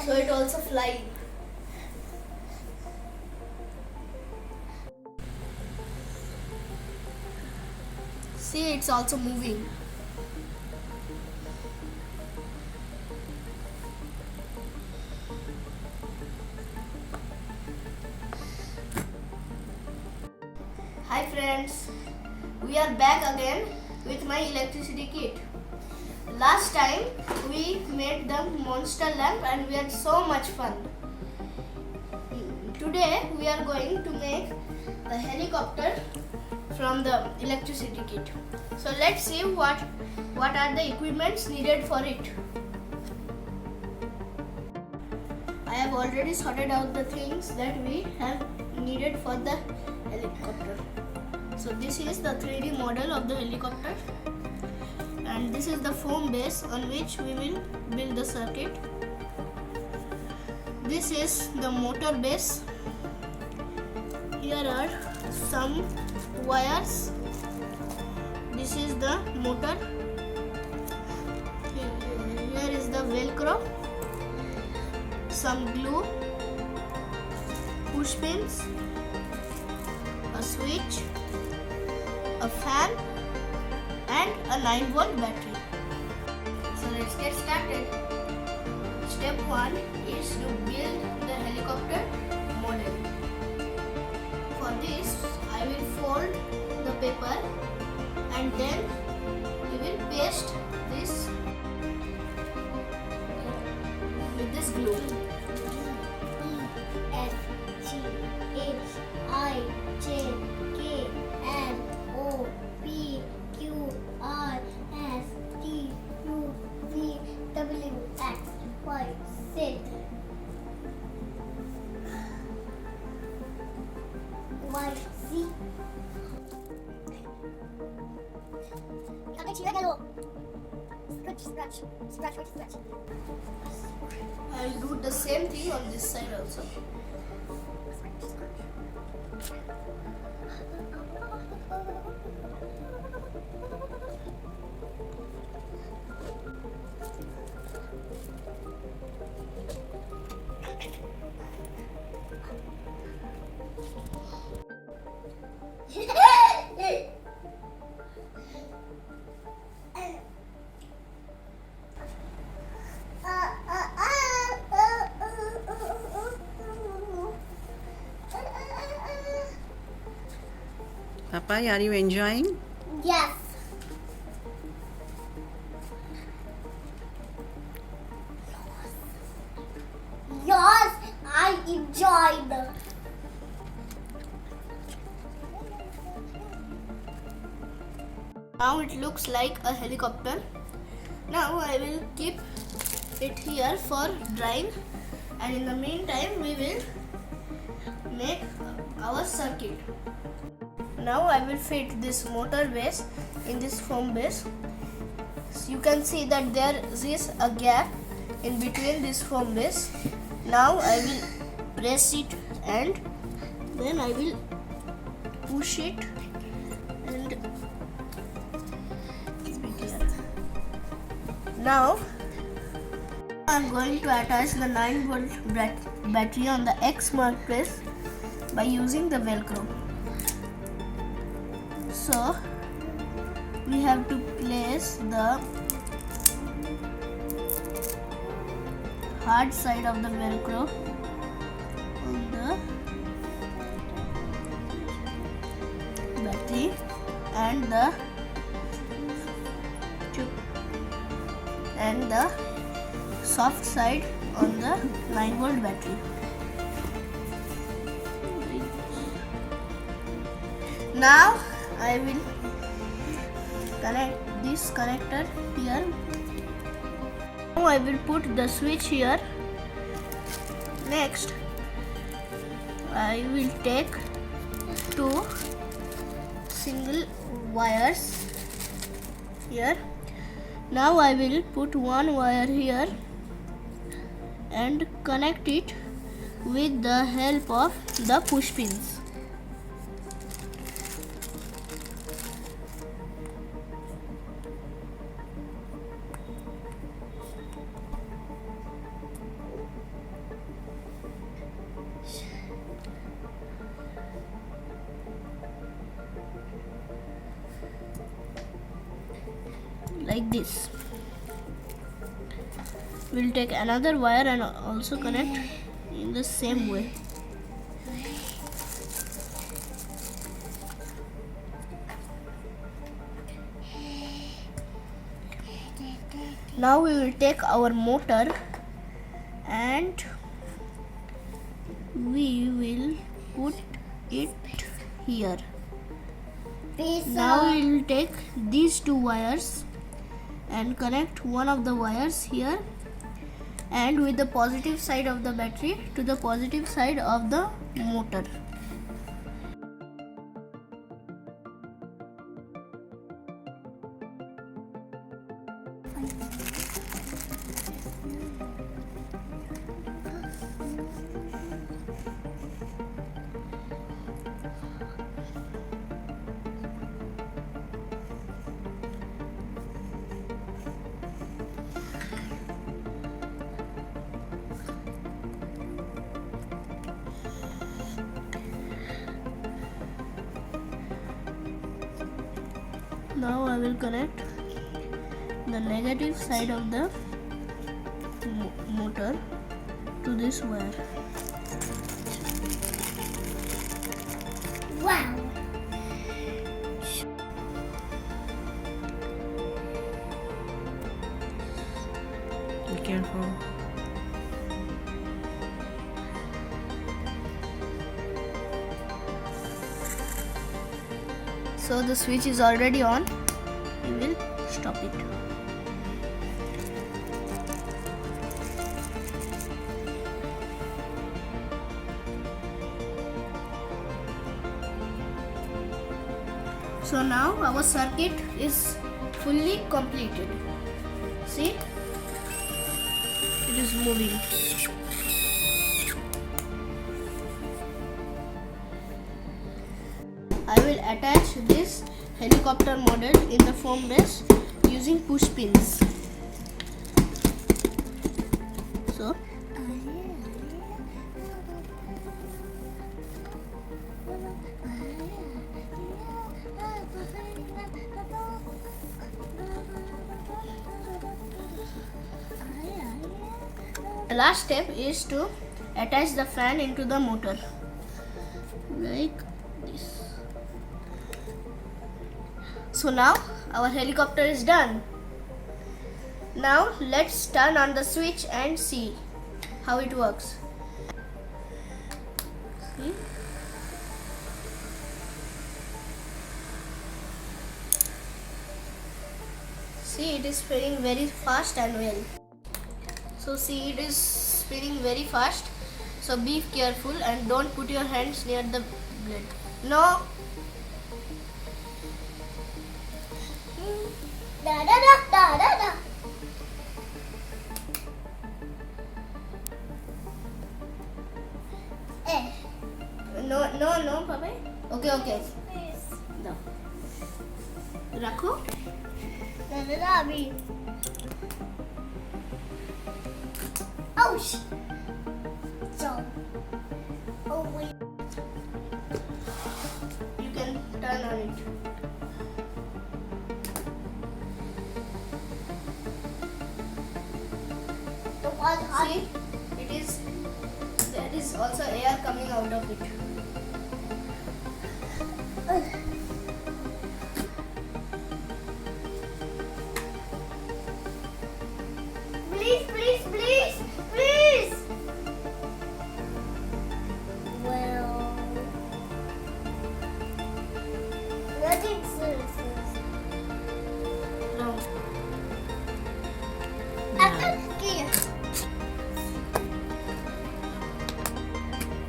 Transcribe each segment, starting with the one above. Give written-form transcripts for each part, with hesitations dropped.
So it also flies. See, it's also moving. Hi friends, we are back again with my electricity kit. Last time we made the monster lamp and we had so much fun. Today we are going to make the helicopter from the electricity kit. So let's see what are the equipments needed for it. I have already sorted out the things that we have needed for the helicopter. So this is the 3D model of the helicopter, and this is the foam base on which we will build the circuit. This is the motor base. Here are some wires. This is the motor. Here is the velcro, some glue, push pins, a switch, a fan, and a 9-volt battery. So let's get started. Step 1 is to build the helicopter model. For this, I will fold the paper and then we will paste this with this glue. F, G, H, I, J, K, L, O, P, Q, R, S, T, U, V, W, X, Y, Z. Y, Z. Scratch, scratch, scratch, scratch. I will do the same thing on this side also. Papa, are you enjoying? Yes. Yes, I enjoyed. Now it looks like a helicopter. Now I will keep it here for drying, and in the meantime we will make our circuit. Now I will fit this motor base in this foam base. So you can see that there is a gap in between this foam base. Now I will press it and then I will push it and now I am going to attach the 9-volt battery on the X mark place by using the velcro. So we have to place the hard side of the velcro on the battery and the soft side on the 9-volt battery. Now I will connect this connector here. Now I will put the switch here. Next I will take 2 single wires here. Now I will put 1 wire here and connect it with the help of the push pins. like this. We'll take another wire and also connect in the same way. Now we will take our motor and we will put it here. Now we will take these two wires and connect one of the wires here and with the positive side of the battery to the positive side of the motor. Now I will connect the negative side of the motor to this wire. Wow. Be careful. So the switch is already on. We will stop it. So now our circuit is fully completed. See? It is moving. I will attach this helicopter model in the foam base using push pins. So, the last step is to attach the fan into the motor like this. So now our helicopter is done. Now let's turn on the switch and see how it works. See? See, it is spinning very fast and well. So see, it is spinning very fast. So be careful and don't put your hands near the blade. No. Da da da da da da. No, Papa. Okay. No. Rakho. Da da da abhi. Ouch. So. Oh wait. You can turn on it. See, there is also air coming out of it. Please. Well, nothing serious. No. Here.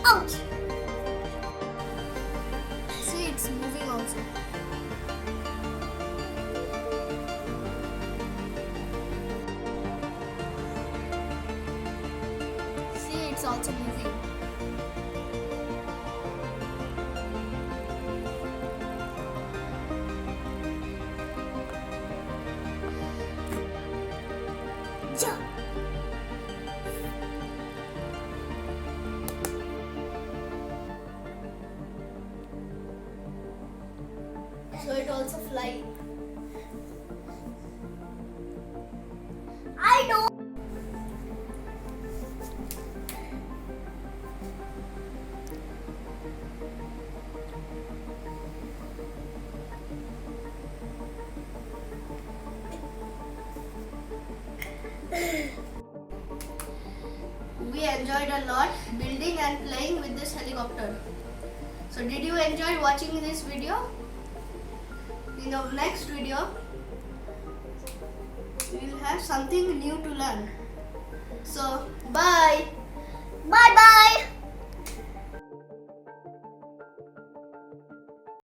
Ouch. See, it's moving also. See, it's also moving. Jump. So it also fly. I know. We enjoyed a lot building and playing with this helicopter. So did you enjoy watching this video? In the next video, we will have something new to learn. So bye. Bye bye.